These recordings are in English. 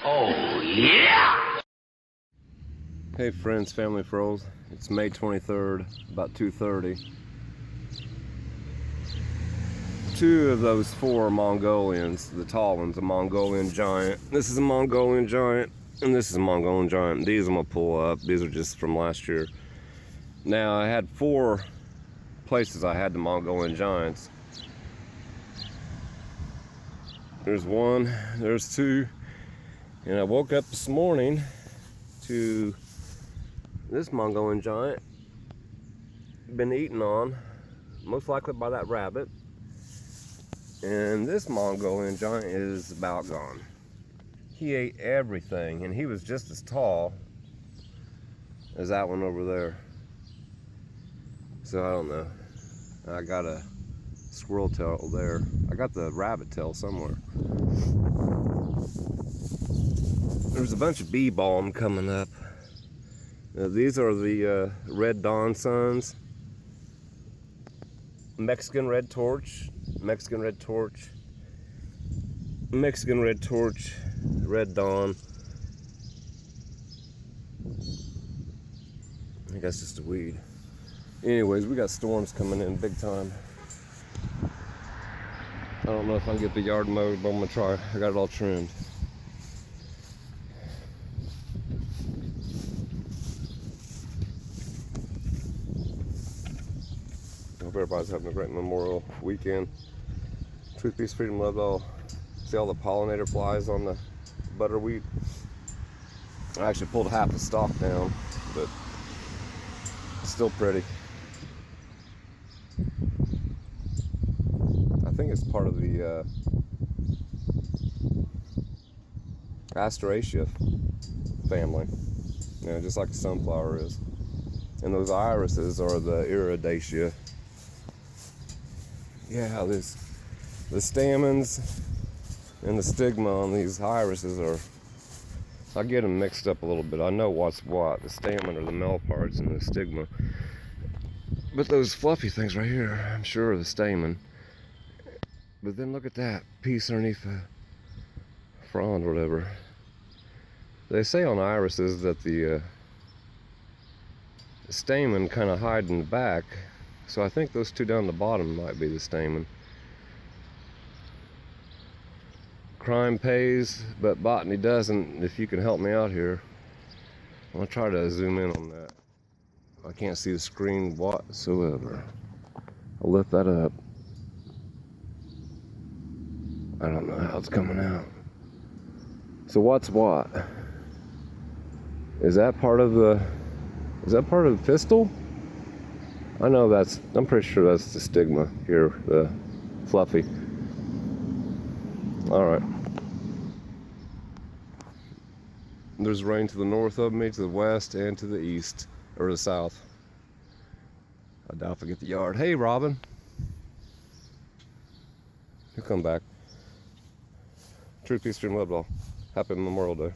Oh, yeah! Hey friends, family, froze. It's May 23rd, about 2:30. Two of those four Mongolians, the tall one's a Mongolian giant. This is a Mongolian giant, and this is a Mongolian giant. These I'm gonna pull up. These are just from last year. Now I had four places I had the Mongolian giants. There's one, there's two, and I woke up this morning to this Mongolian giant been eaten on, most likely by that rabbit. And this Mongolian giant is about gone. He ate everything, and he was just as tall as that one over there. So I don't know. I got a squirrel tail there. I got the rabbit tail somewhere. There's a bunch of bee balm coming up. These are the red dawn suns. Mexican red torch, Mexican red torch, Mexican red torch, red dawn. I think that's just a weed. Anyways, we got storms coming in big time. I don't know if I can get the yard mowed, but I'm gonna try. I got it all trimmed. I hope everybody's having a great Memorial weekend. Truth, peace, freedom, love all. See all the pollinator flies on the butterwheat? I actually pulled half the stalk down, but it's still pretty. I think it's part of the Asteraceae family, you know, just like a sunflower is. And those irises are the Iridaceae. Yeah, the stamens and the stigma on these irises are, I get them mixed up a little bit. I know what's what. The stamen are the male parts and the stigma. But those fluffy things right here, I'm sure are the stamen. But then look at that piece underneath the frond or whatever. They say on irises that the stamen kind of hide in the back. So I think those two down the bottom might be the stamen. Crime pays, but botany doesn't. If you can help me out here, I'm gonna try to zoom in on that. I can't see the screen whatsoever. I'll lift that up. I don't know how it's coming out. So what's what? Is that part of the pistil? I know I'm pretty sure that's the stigma here, the fluffy. All right. There's rain to the north of me, to the west, and to the east, or the south. I doubt if I get the yard. Hey, Robin. He'll come back. True peace, dream, love, all. Happy Memorial Day.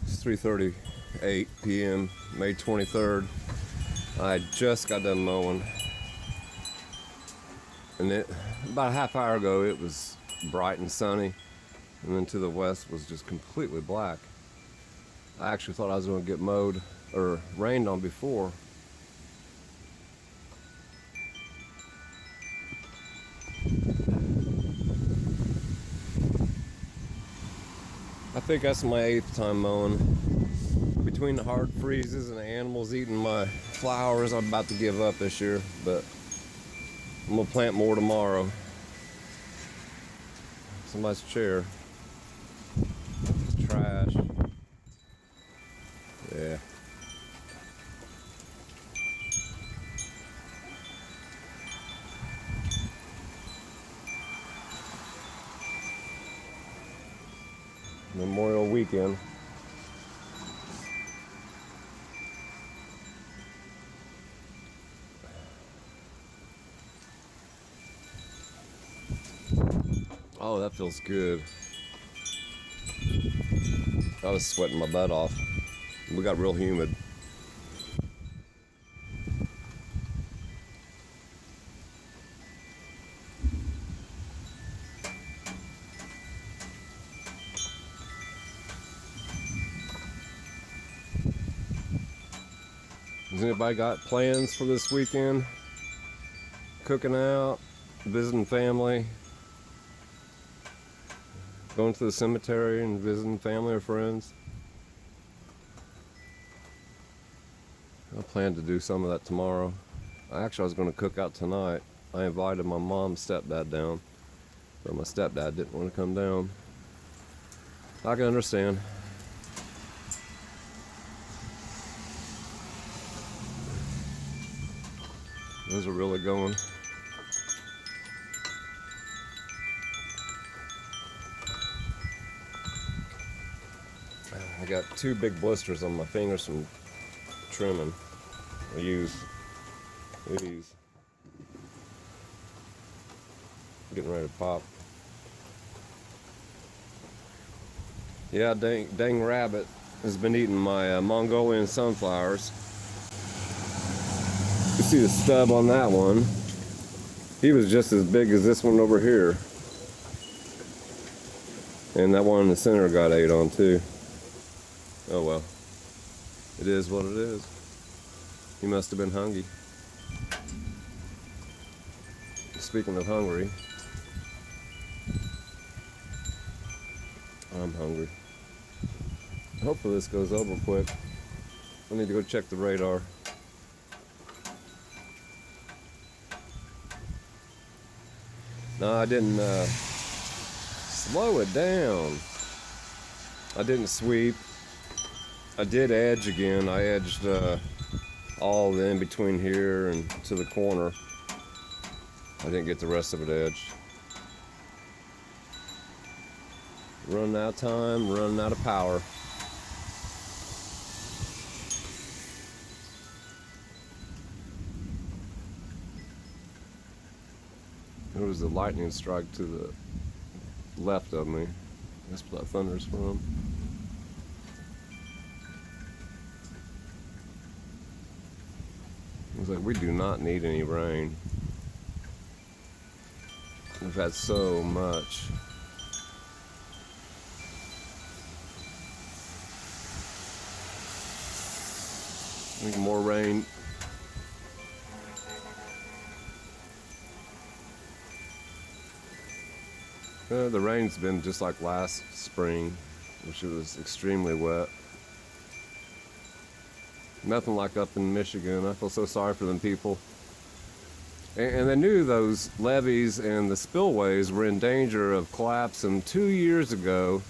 It's 3:38 p.m. May 23rd. I just got done mowing, and about a half hour ago it was bright and sunny, and then to the west was just completely black. I actually thought I was going to get mowed or rained on before. I think that's my 8th time mowing. Between the hard freezes and the animals eating my flowers, I'm about to give up this year, but I'm gonna plant more tomorrow. Somebody's chair. Trash. Yeah. Memorial weekend. Oh, that feels good. I was sweating my butt off. We got real humid. Has anybody got plans for this weekend? Cooking out, visiting family, going to the cemetery and visiting family or friends? I plan to do some of that tomorrow. Actually, I was going to cook out tonight. I invited my mom's stepdad down, but my stepdad didn't want to come down. I can understand. Those are really going. I got 2 big blisters on my fingers from trimming. I use these. Getting ready to pop. Yeah, dang rabbit has been eating my Mongolian sunflowers. You see the stub on that one. He was just as big as this one over here. And that one in the center got ate on too. Oh well. It is what it is. He must have been hungry. Speaking of hungry, I'm hungry. Hopefully this goes over quick. I need to go check the radar. No, I didn't slow it down. I didn't sweep. I did edge again. I edged all the in between here and to the corner. I didn't get the rest of it edged. Running out of time, running out of power. There was a lightning strike to the left of me. That's where that thunder's from. It's like we do not need any rain. We've had so much. I think more rain. The rain's been just like last spring, which was extremely wet. Nothing like up in Michigan. I feel so sorry for them people. And they knew those levees and the spillways were in danger of collapsing 2 years ago.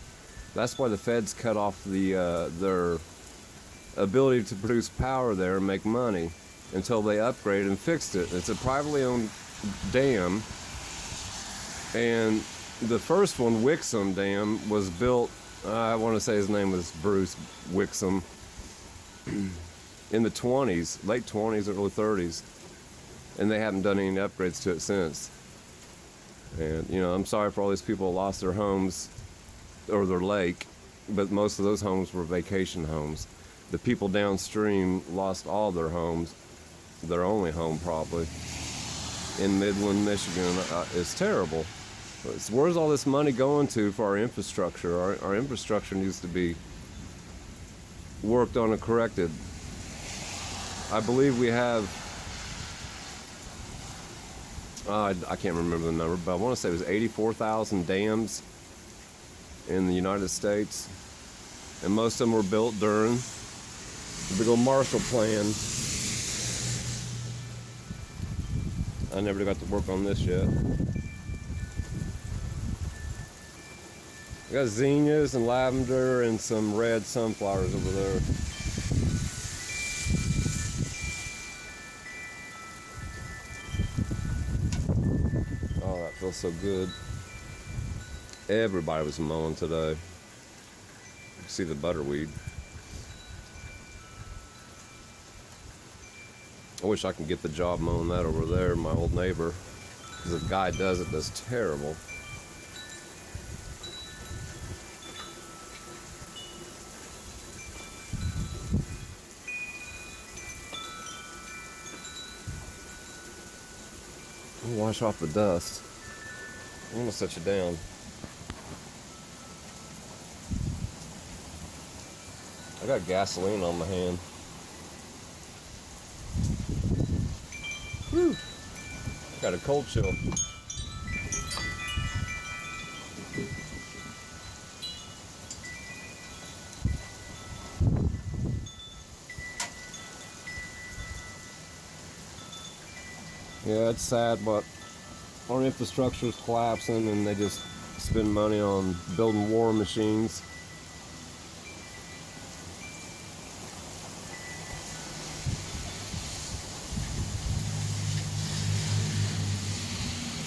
That's why the feds cut off their ability to produce power there and make money until they upgraded and fixed it. It's a privately owned dam, and the first one, Wixom Dam, was built, I want to say his name was Bruce Wixom, in the 20s, late 20s, early 30s, and they haven't done any upgrades to it since. And, you know, I'm sorry for all these people who lost their homes or their lake, but most of those homes were vacation homes. The people downstream lost all their homes, their only home probably, in Midland, Michigan. It's terrible. Where's all this money going to for our infrastructure? Our infrastructure needs to be worked on and corrected. I believe we have, I can't remember the number, but I want to say it was 84,000 dams in the United States. And most of them were built during the big old Marshall Plan. I never got to work on this yet. We got zinnias and lavender and some red sunflowers over there. Oh, that feels so good. Everybody was mowing today. You can see the butterweed. I wish I could get the job mowing that over there, my old neighbor. Because the guy does it, that's terrible. wash off the dust. I'm gonna set you down. I got gasoline on my hand. Whew. Got a cold chill. Yeah, it's sad, but our infrastructure is collapsing and they just spend money on building war machines.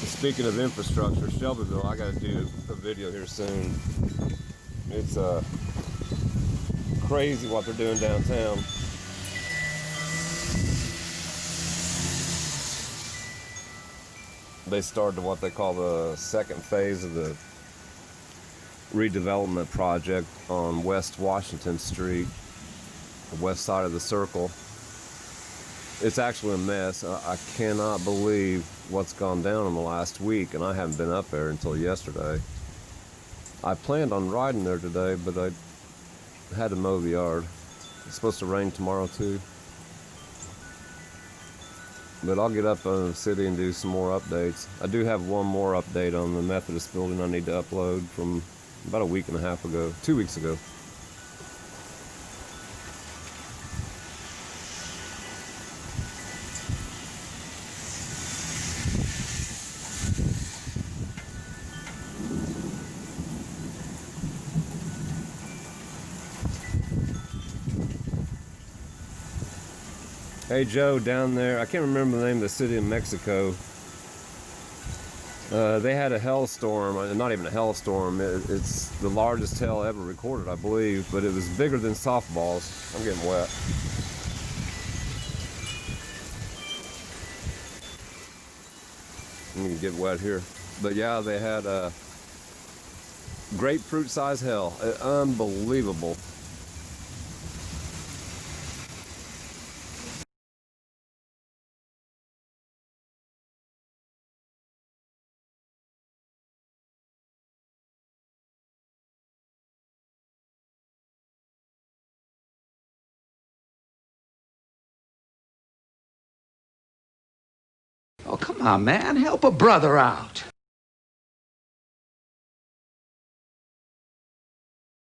Speaking of infrastructure, Shelbyville, I gotta do a video here soon. It's crazy what they're doing downtown. They started what they call the second phase of the redevelopment project on West Washington Street, the west side of the circle. It's actually a mess. I cannot believe what's gone down in the last week, and I haven't been up there until yesterday. I planned on riding there today, but I had to mow the yard. It's supposed to rain tomorrow too. But I'll get up in the city and do some more updates. I do have one more update on the Methodist building I need to upload from about a week and a half ago, 2 weeks ago. Hey Joe, down there, I can't remember the name of the city in Mexico. They had a hailstorm, not even a hailstorm, it's the largest hail ever recorded, I believe, but it was bigger than softballs. I'm getting wet. I'm gonna get wet here. But yeah, they had a grapefruit-sized hail. Unbelievable. Oh, come on, man. Help a brother out.